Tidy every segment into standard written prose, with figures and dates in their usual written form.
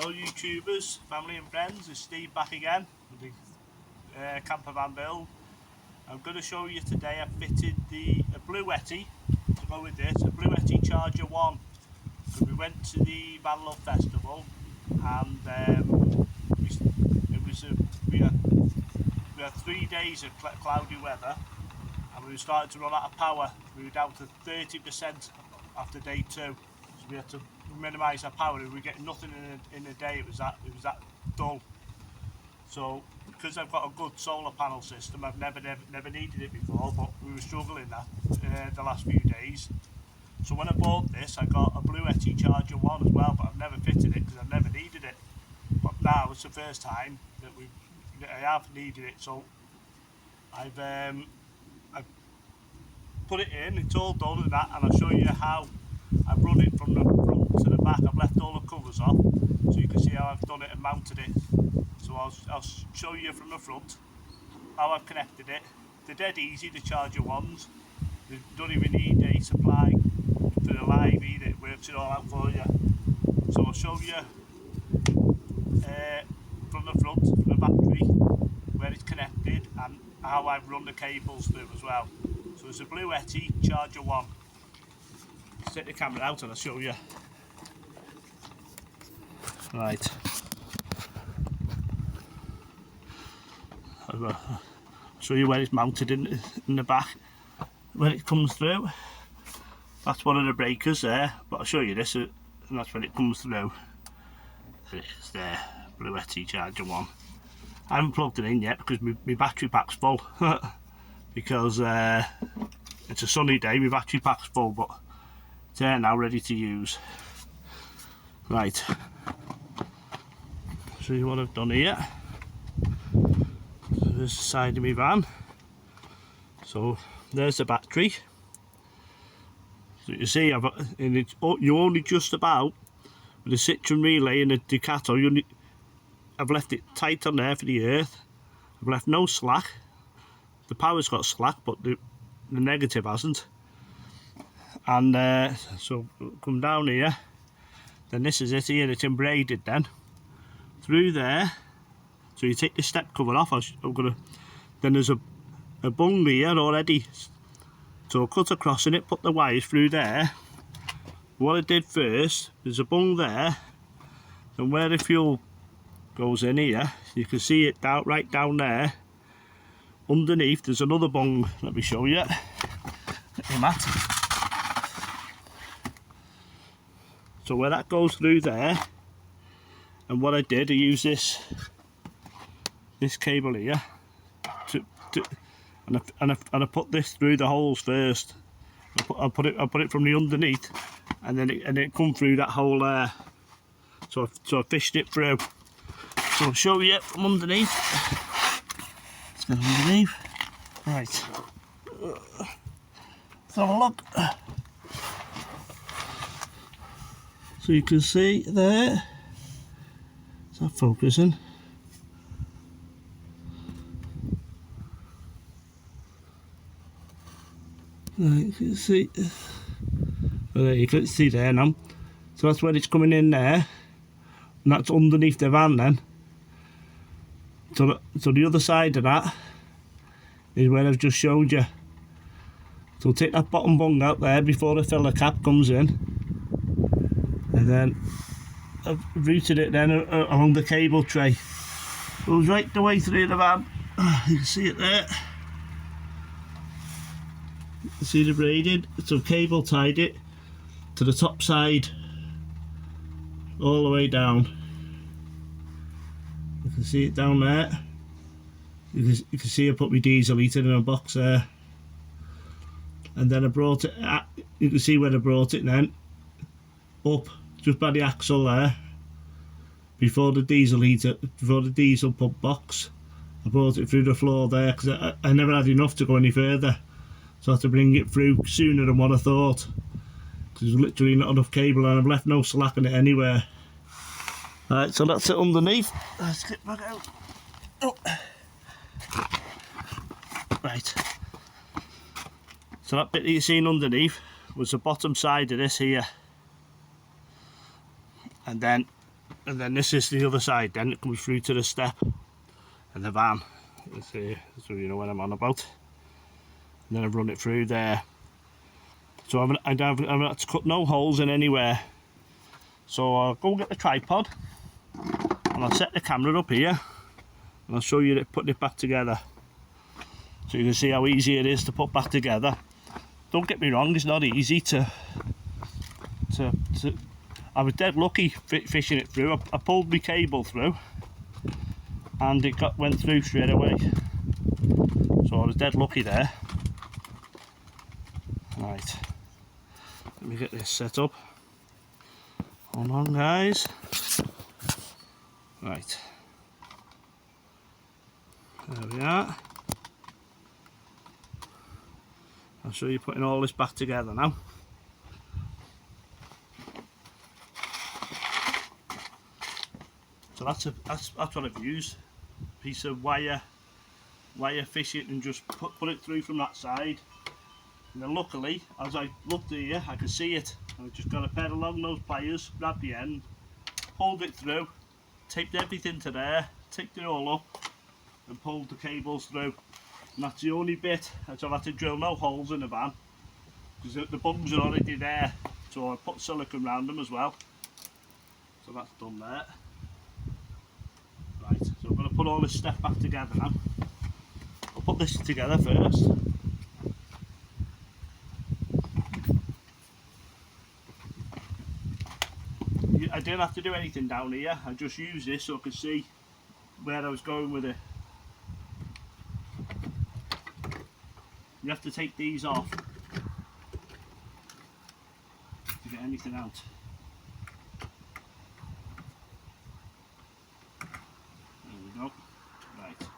Hello YouTubers, family and friends, it's Steve back again with the camper van build. I'm going to show you today I've fitted a Bluetti to go with this, a Bluetti Charger 1. So we went to the Van Love Festival and we had 3 days of cloudy weather and we were starting to run out of power. We were down to 30% after day 2. So we had to minimise our power. We were getting nothing in a day. It was that dull. So because I've got a good solar panel system, I've never needed it before, but we were struggling that the last few days. So when I bought this, I got a Bluetti Charger 1 as well, but I've never fitted it because I've never needed it. But now it's the first time that I have needed it. So I've put it in. It's all done and that, and I'll show you how I've run it from the front to the back. I've left all the covers off so you can see how I've done it and mounted it. So I'll show you from the front how I've connected it. They're dead easy, the Charger 1s. They don't even need a supply for the live either. It works it all out for you. So I'll show you from the front, from the battery, where it's connected and how I've run the cables through as well. So it's a Bluetti Charger 1. Let's take the camera out and I'll show you. Right. I'll show you where it's mounted in the back. When it comes through, that's one of the breakers there, but I'll show you this, and that's when it comes through. There it is there, Bluetti Charger 1. I haven't plugged it in yet because my battery pack's full. Because it's a sunny day, my battery pack's full, but it's there now, ready to use. Right, show you what I've done here. So there's the side of my van. So there's the battery. So you see, you're only just about with the Citroen relay and the Ducato. I've left it tight on there for the earth. I've left no slack. The power's got slack, but the negative hasn't. And so come down here. Then this is it here. It's embraided then through there. So you take the step cover off. Then there's a bung here already. So I'll cut across in it, put the wires through there. What I did first, there's a bung there, and where the fuel goes in here, you can see it right down there. Underneath there's another bung. Let me show you. Mat. So where that goes through there, and what I did, I used this cable here and I put this through the holes first. I put it from the underneath, and then it come through that hole there. So I fished it through. So I'll show you from underneath. Let's go underneath. Right. Let's have a look. So you can see there. Is that focusing? Right, you can see. Oh, there you can see there now. So that's where it's coming in there, and that's underneath the van then. So the other side of that is where I've just showed you. So take that bottom bung out there before the filler cap comes in, and then I've routed it then along the cable tray. Goes right the way through the van. You can see it there. You can see the braided. So cable tied it to the top side all the way down. You can see it down there. You can see I put my diesel heater in a box there. And then I brought it, you can see where I brought it then, up just by the axle there, before the diesel heater, before the diesel pump box. I brought it through the floor there because I never had enough to go any further. So I had to bring it through sooner than what I thought. Because there's literally not enough cable, and I've left no slack in it anywhere. Right, so that's it underneath. Let's get back out. Oh. Right. So that bit that you've seen underneath was the bottom side of this here. And then And then this is the other side, then it comes through to the step and the van. So you know what I'm on about. And then I've run it through there. So I'm had to cut no holes in anywhere. So I'll go get the tripod and I'll set the camera up here and I'll show you putting it back together. So you can see how easy it is to put back together. Don't get me wrong, it's not easy to I was dead lucky fishing it through. I pulled my cable through and it went through straight away. So I was dead lucky there. Right, let me get this set up. Hold on guys. Right, there we are. I'll show you putting all this back together now. So that's what I've used. Piece of wire fish it and just put it through from that side. And then luckily, as I looked here, I could see it. I just got a pair of long nose pliers, grabbed the end, pulled it through, taped everything to there, taped it all up, and pulled the cables through. And that's the only bit. So I've had to drill no holes in the van because the bungs are already there. So I put silicone around them as well. So that's done there. Right, so I'm going to put all this stuff back together now. I'll put this together first. I didn't have to do anything down here, I just used this so I could see where I was going with it. You have to take these off to get anything out. There we go. Right.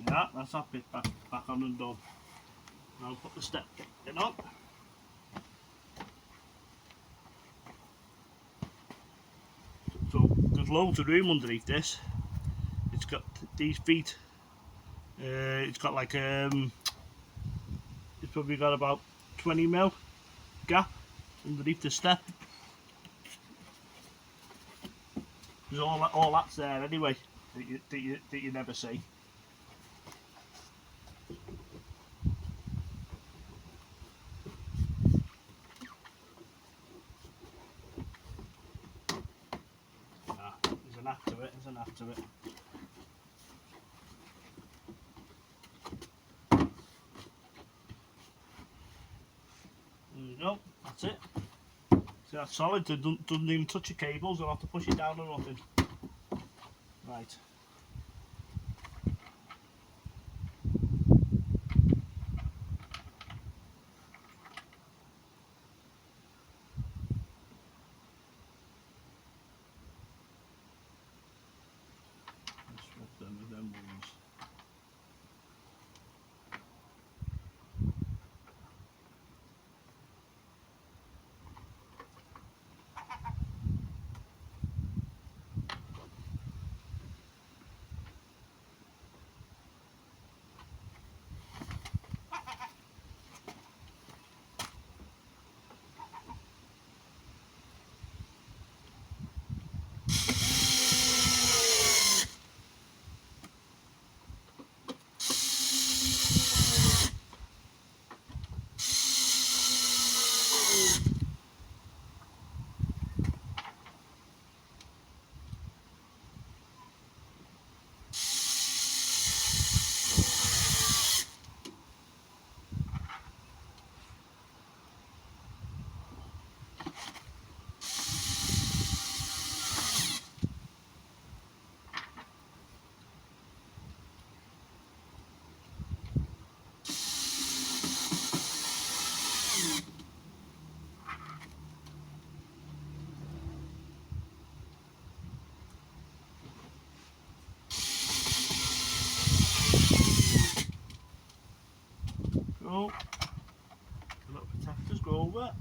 Yeah, that's that bit back on and done. Now I'll put the step in on. So there's loads of room underneath this. It's got these feet. It's got like it's probably got about 20mm gap underneath the step. There's all that's there anyway that you never see. There's an knack to it, there's a knack to it. There you go, that's it. See, that's solid, it doesn't even touch your cables, I'll have to push it down or nothing. Right. Let's swap them with them ones. Go. The little protectors go over.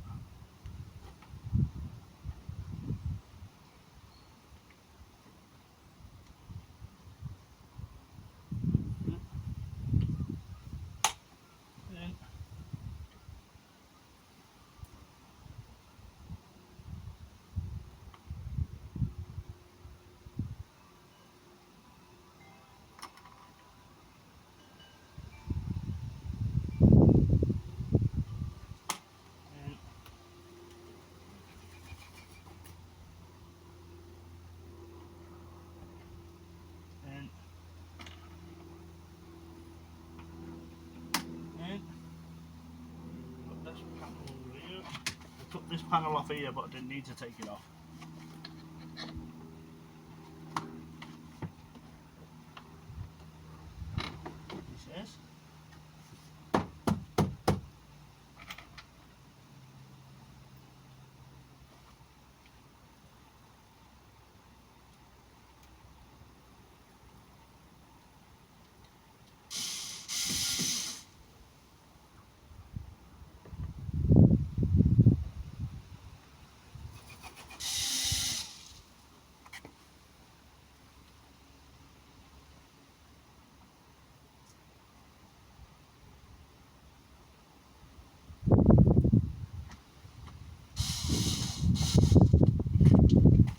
I took this panel off here, but I didn't need to take it off. This is.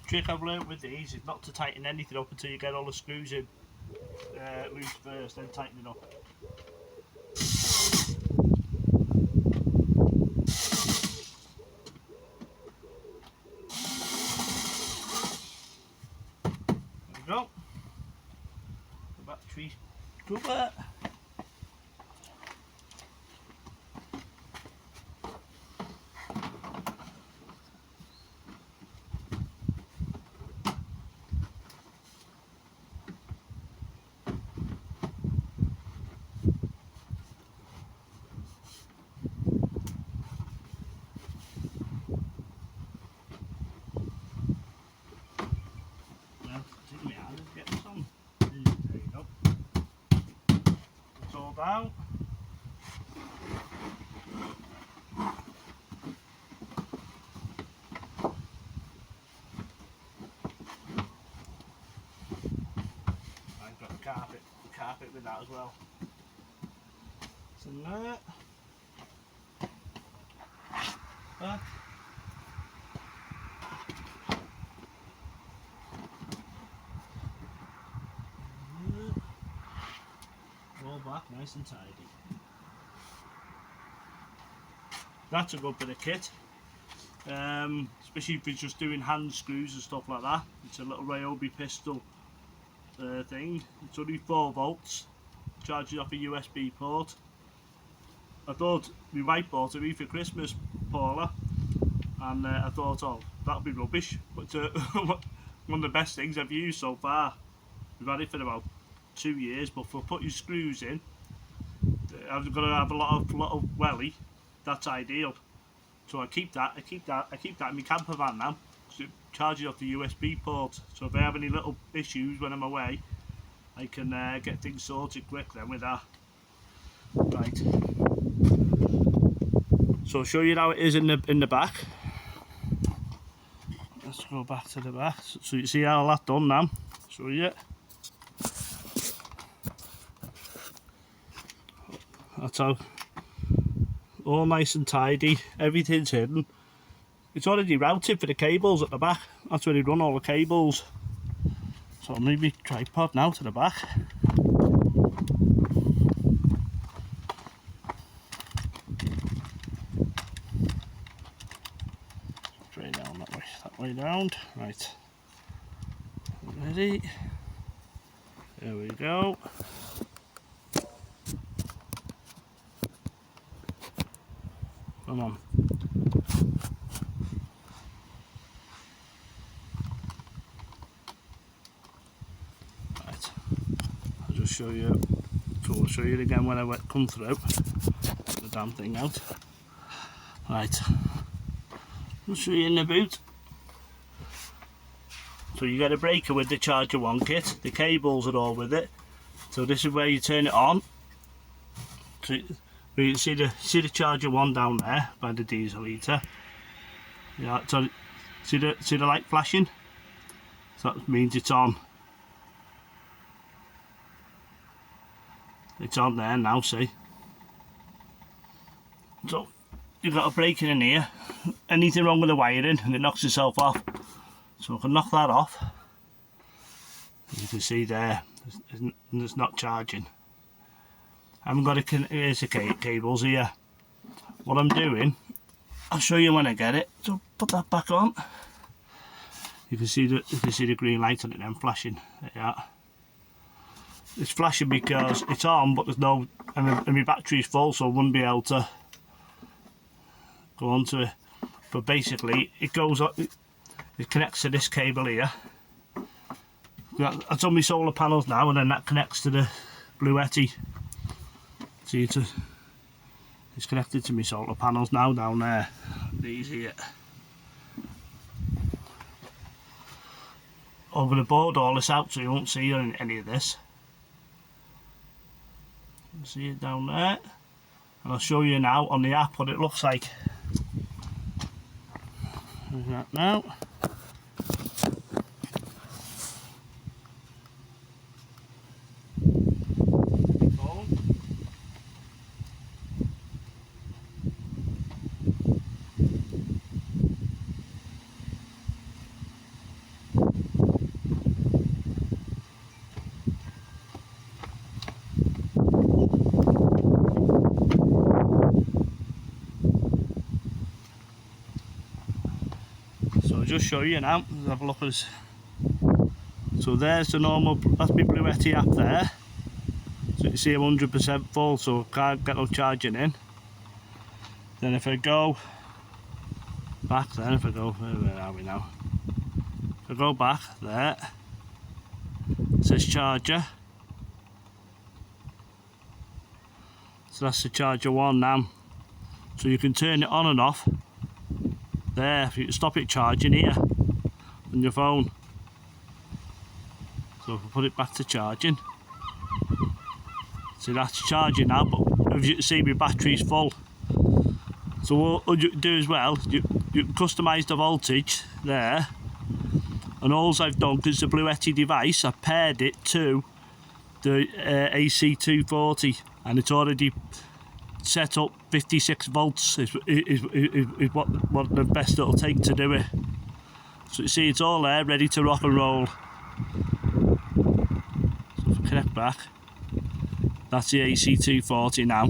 Trick I've learnt with these is not to tighten anything up until you get all the screws in loose first, then tighten it up. There we go. The battery cover. It's all down. I've got carpet with that as well. It's in there. Back. All back nice and tidy. That's a good bit of kit, especially if you're just doing hand screws and stuff like that. It's a little Ryobi pistol thing. It's only 4 volts, charges off a USB port. I thought my wife bought it me for Christmas, Paula, and I thought, oh, that'll be rubbish, but one of the best things I've used so far. We've had it for about 2 years, but for putting screws in, I've got to have a lot of welly. That's ideal. So I keep that in my camper van now. So it charges off the USB port. So if I have any little issues when I'm away, I can get things sorted quick then with that. Right. So I'll show you how it is in the back. Let's go back to the back. So you see how that's done now. Show you. That's how, all nice and tidy, everything's hidden. It's already routed for the cables at the back. That's where they run all the cables. So I'll move my tripod now to the back. Straight down that way down. Right. Ready? There we go. Come on. Right. I'll just show you. So I'll show you again when I come through. Get the damn thing out. Right, I'll show you in the boot. So you get a breaker with the charger 1 kit, the cables are all with it. So this is where you turn it on. So you see the charger 1 down there by the diesel heater. Yeah, so see the light flashing? So that means it's on. It's on there now, see? So you've got a breaker in here. Anything wrong with the wiring and it knocks itself off. So I can knock that off. As you can see there, it's not charging. I haven't got here's the cables here. What I'm doing, I'll show you when I get it. So put that back on. You can see the green light on it then flashing. There you are. It's flashing because it's on, but there's no, and my battery's full, so I wouldn't be able to go onto it. But basically, it goes up. It connects to this cable here. That's on my solar panels now, and then that connects to the Bluetti. See, it's connected to my solar panels now down there. These here. I'm going to board all this out so you won't see any of this. See it down there, and I'll show you now on the app what it looks like. There's that now. So I'll just show you now. Let's have a look at this. So there's the normal, that's my Bluetti app there. So you see I'm 100% full, so I can't get no charging in. Then if I go back then, where are we now? If I go back there, it says charger. So that's the charger 1 now. So you can turn it on and off. There, you can stop it charging here on your phone. So if I put it back to charging, see that's charging now, but as you can see my battery's full. So what you do as well, you can customise the voltage there, and all I've done, because it's a Bluetti device, I've paired it to the AC240, and it's already set up 56 volts is what the best it'll take to do it. So you see it's all there ready to rock and roll. So if I connect back, that's the AC240 now.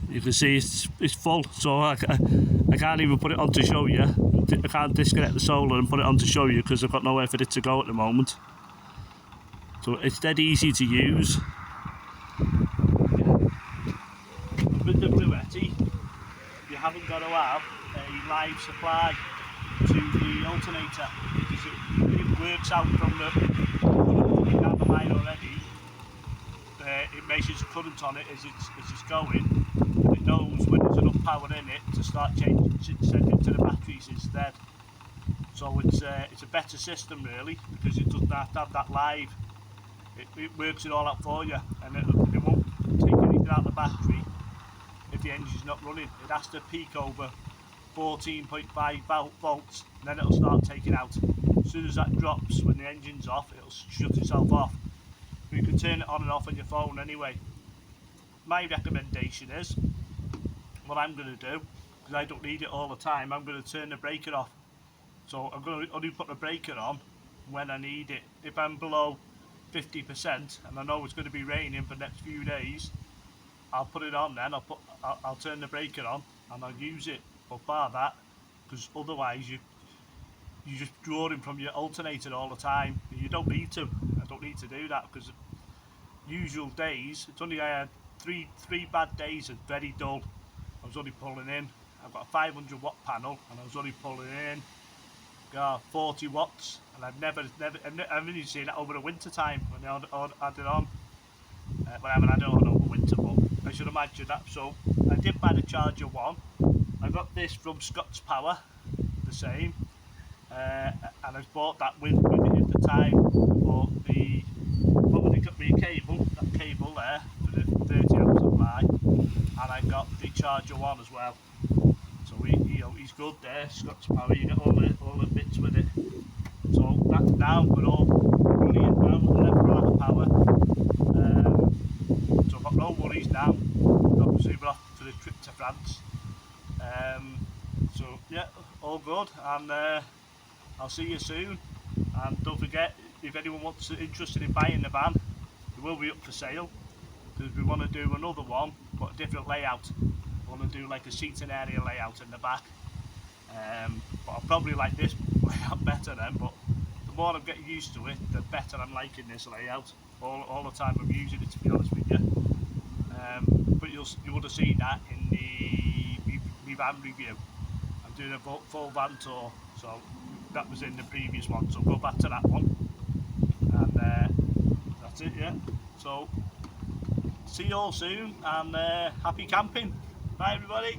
You can see it's full, so I can't even put it on to show you. I can't disconnect the solar and put it on to show you because I've got nowhere for it to go at the moment. So it's dead easy to use. With the Bluetti, you haven't got to have a live supply to the alternator because it works out from the current down the line already. It measures the current on it as it's going, and it knows when there's enough power in it to start sending to the batteries instead. So it's a better system really, because it doesn't have to have that live. It works it all out for you, and it won't take anything out of the battery if the engine's not running. It has to peak over 14.5 volts, and then it'll start taking out. As soon as that drops, when the engine's off, it'll shut itself off. But you can turn it on and off on your phone anyway. My recommendation is, what I'm going to do, because I don't need it all the time, I'm going to turn the breaker off. So I'm going to only put the breaker on when I need it. If I'm below 50% and I know it's going to be raining for the next few days, I'll put it on then, I'll turn the breaker on and I'll use it. But bar that, because otherwise you're just drawing from your alternator all the time. You don't need to. I don't need to do that, because usual days, it's only I had three bad days of very dull. I was only pulling in. I've got a 500 watt panel and I was only pulling in 40 watts, and I've only seen that over the winter time when I had it on. But I haven't had it on over winter, but I should imagine that. So I did buy the Charger 1. I got this from Scott's Power, the same, and I bought that with it at the time. I bought the, probably got me a cable, that cable there for the 30 amp supply, and I got the Charger 1 as well. So he's good there, Scott's Power. You get all the bits with it. So that now we're all brilliant now. We'll never run out of power. So I've got no worries now. Obviously we're off for the trip to France. So yeah, all good, and I'll see you soon. And don't forget, if anyone interested in buying the van, it will be up for sale, because we want to do another one but a different layout. We want to do like a seating area layout in the back, but I'll probably like this layout better then. But the more I'm getting used to it, the better I'm liking this layout. All the time I'm using it, to be honest with you. But you would have seen that in the van review. I'm doing a full van tour, so that was in the previous one, so go back to that one, and that's it. Yeah, so see you all soon, and happy camping. Bye everybody.